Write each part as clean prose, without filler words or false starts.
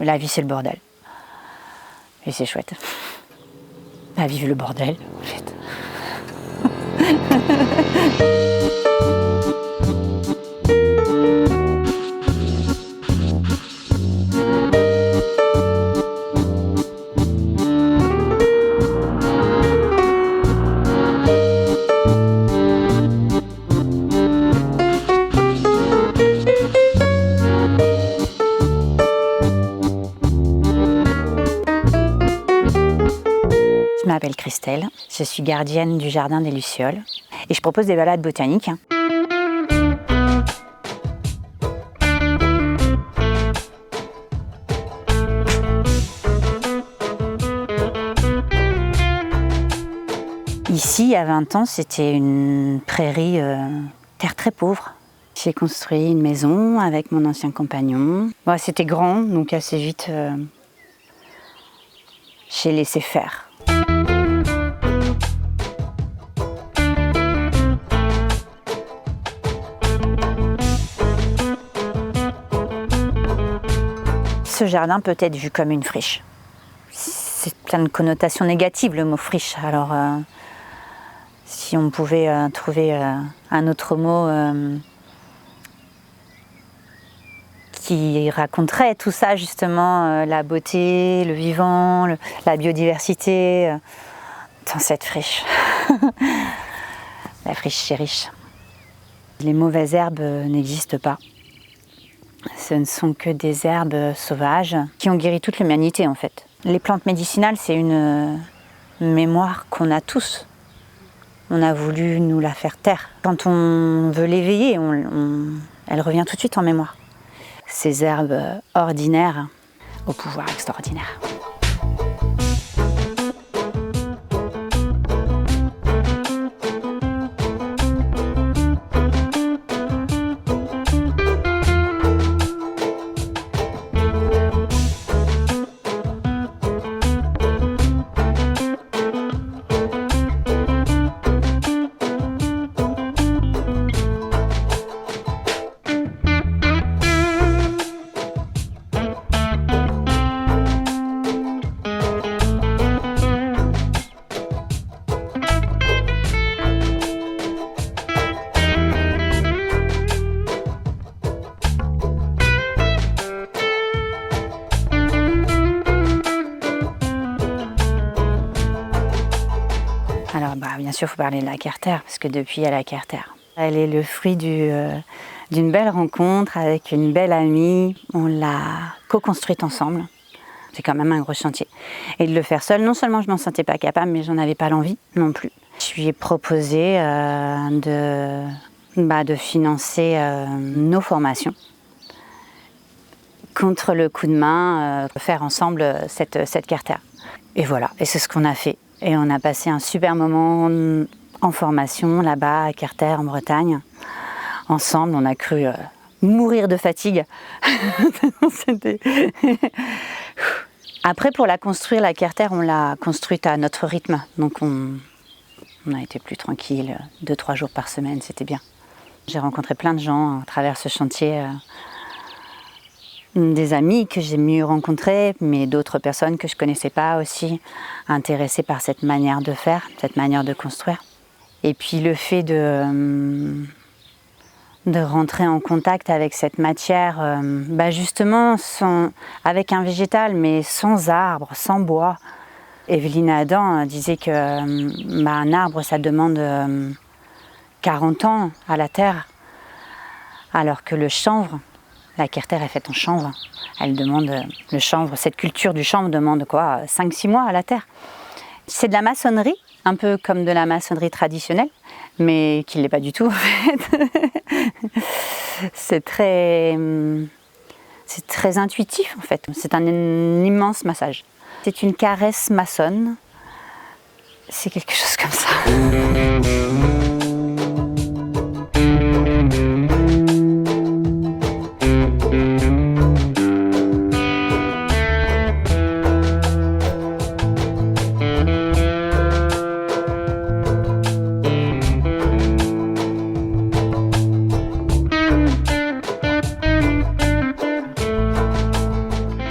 la vie c'est le bordel. Et c'est chouette. Bah, vive le bordel, en fait. Je m'appelle Christelle, je suis gardienne du jardin des Lucioles et je propose des balades botaniques. Ici, il y a 20 ans, c'était une prairie, terre très pauvre. J'ai construit une maison avec mon ancien compagnon. Bon, c'était grand, donc assez vite, j'ai laissé faire. Ce jardin peut être vu comme une friche. C'est plein de connotations négatives, le mot friche. Alors, si on pouvait trouver un autre mot qui raconterait tout ça, justement, la beauté, le vivant, la biodiversité, dans cette friche. La friche, c'est riche. Les mauvaises herbes n'existent pas. Ce ne sont que des herbes sauvages qui ont guéri toute l'humanité, en fait. Les plantes médicinales, c'est une mémoire qu'on a tous. On a voulu nous la faire taire. Quand on veut l'éveiller, elle revient tout de suite en mémoire. Ces herbes ordinaires au pouvoir extraordinaire. Alors, bien sûr, il faut parler de la Carter, parce que depuis, il y a la Carter. Elle est le fruit d'une belle rencontre avec une belle amie. On l'a co-construite ensemble. C'est quand même un gros chantier. Et de le faire seule, non seulement je m'en sentais pas capable, mais j'en avais pas l'envie non plus. Je lui ai proposé de financer nos formations contre le coup de main, faire ensemble cette Carter. Et voilà, et c'est ce qu'on a fait. Et on a passé un super moment en formation là-bas à Carter en Bretagne. Ensemble, on a cru mourir de fatigue. Après, pour la construire, la Carter, on l'a construite à notre rythme. Donc on a été plus tranquille, 2-3 jours par semaine, c'était bien. J'ai rencontré plein de gens à travers ce chantier. Des amis que j'ai mieux rencontrés, mais d'autres personnes que je ne connaissais pas aussi, intéressées par cette manière de faire, cette manière de construire. Et puis le fait de rentrer en contact avec cette matière, justement avec un végétal, mais sans arbre, sans bois. Evelyne Adam disait qu'un arbre, ça demande 40 ans à la terre, alors que le chanvre, la Carter est faite en chanvre. Le chanvre, cette culture du chanvre demande 5-6 mois à la terre. C'est de la maçonnerie, un peu comme de la maçonnerie traditionnelle, mais qui ne l'est pas du tout en fait. C'est très intuitif en fait. C'est un immense massage. C'est une caresse maçonne. C'est quelque chose comme ça.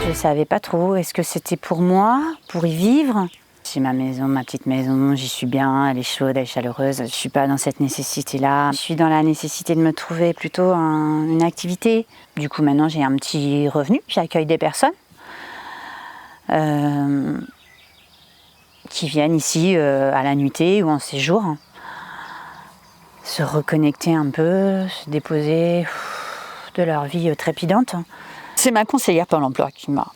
Je savais pas trop. Est-ce que c'était pour moi, pour y vivre? J'ai ma maison, ma petite maison, j'y suis bien, elle est chaude, elle est chaleureuse. Je suis pas dans cette nécessité-là. Je suis dans la nécessité de me trouver plutôt une activité. Du coup, maintenant, j'ai un petit revenu. J'accueille des personnes qui viennent ici à la nuitée ou en séjour, se reconnecter un peu, se déposer de leur vie trépidante. C'est ma conseillère Pôle emploi qui m'a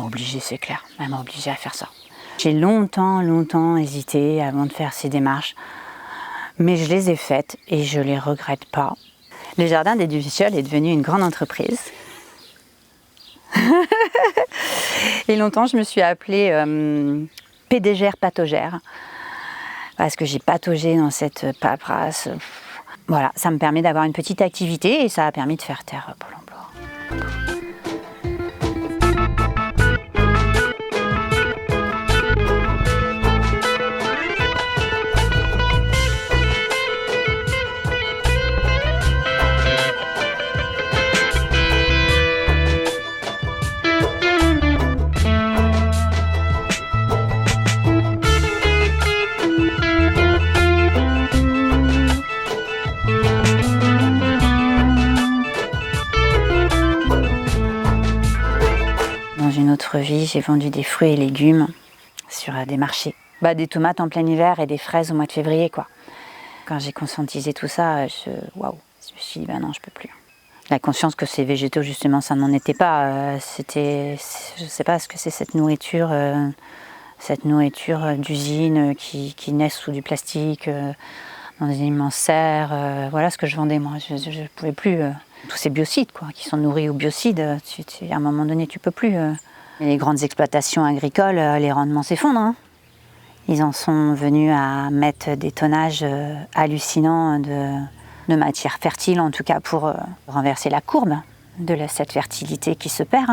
obligée, c'est clair, elle m'a obligée à faire ça. J'ai longtemps hésité avant de faire ces démarches, mais je les ai faites et je les regrette pas. Le jardin des Duvicioles est devenu une grande entreprise. Et longtemps, je me suis appelée PDGère patogère, parce que j'ai pataugé dans cette paperasse. Voilà, ça me permet d'avoir une petite activité et ça a permis de faire taire Pôle emploi. Dans une autre vie, j'ai vendu des fruits et légumes sur des marchés. Des tomates en plein hiver et des fraises au mois de février, quoi. Quand j'ai conscientisé tout ça, waouh, je me suis dit, non, je peux plus. La conscience que ces végétaux, justement, ça n'en était pas. Je sais pas ce que c'est cette nourriture d'usine qui naît sous du plastique, dans des immenses serres. Voilà ce que je vendais, moi. Je ne pouvais plus. Tous ces biocides, quoi, qui sont nourris aux biocides, à un moment donné, tu peux plus. Les grandes exploitations agricoles, les rendements s'effondrent. Ils en sont venus à mettre des tonnages hallucinants de matières fertiles, en tout cas pour renverser la courbe de cette fertilité qui se perd.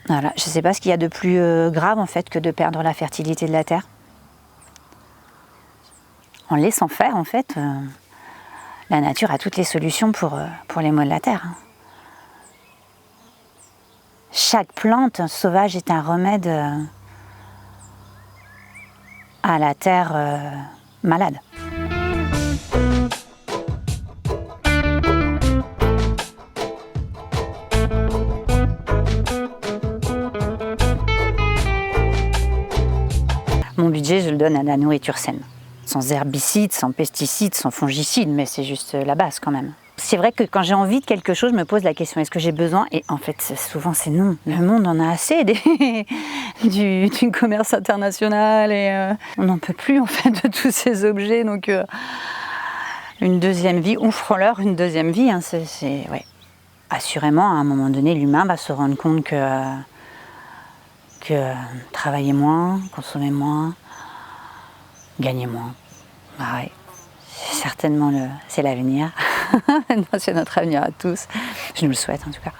Voilà, je ne sais pas ce qu'il y a de plus grave en fait que de perdre la fertilité de la terre. En laissant faire, en fait, la nature a toutes les solutions pour les maux de la terre. Chaque plante sauvage est un remède à la terre malade. Mon budget, je le donne à la nourriture saine. Sans herbicides, sans pesticides, sans fongicides, mais c'est juste la base quand même. C'est vrai que quand j'ai envie de quelque chose, je me pose la question, est-ce que j'ai besoin? Et en fait, souvent c'est non. Le monde en a assez du commerce international et on n'en peut plus en fait de tous ces objets. Donc une deuxième vie, offrons-leur une deuxième vie. Ouais. Assurément, à un moment donné, l'humain va se rendre compte que travailler moins, consommer moins, gagner moins. Ouais. Certainement, c'est l'avenir. C'est notre avenir à tous. Je nous le souhaite en tout cas.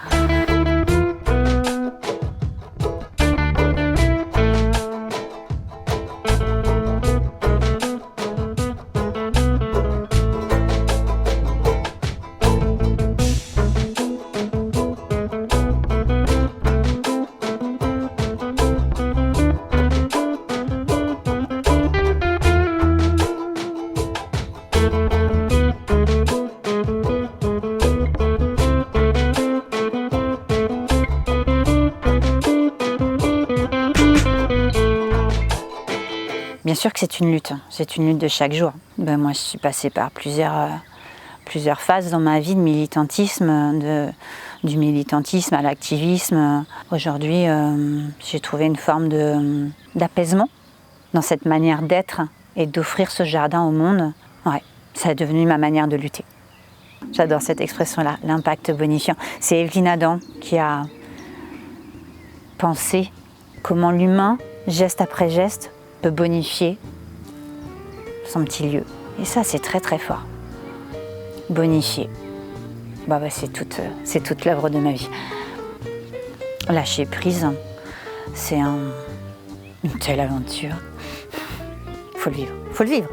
Bien sûr que c'est une lutte de chaque jour. Moi, je suis passée par plusieurs phases dans ma vie de militantisme, du militantisme à l'activisme. Aujourd'hui, j'ai trouvé une forme d'apaisement dans cette manière d'être et d'offrir ce jardin au monde. Ouais, ça est devenu ma manière de lutter. J'adore cette expression-là, l'impact bonifiant. C'est Evelyne Adam qui a pensé comment l'humain, geste après geste, peut bonifier son petit lieu. Et ça, c'est très très fort. Bonifier. C'est toute l'œuvre de ma vie. Lâcher prise, c'est une telle aventure. Faut le vivre.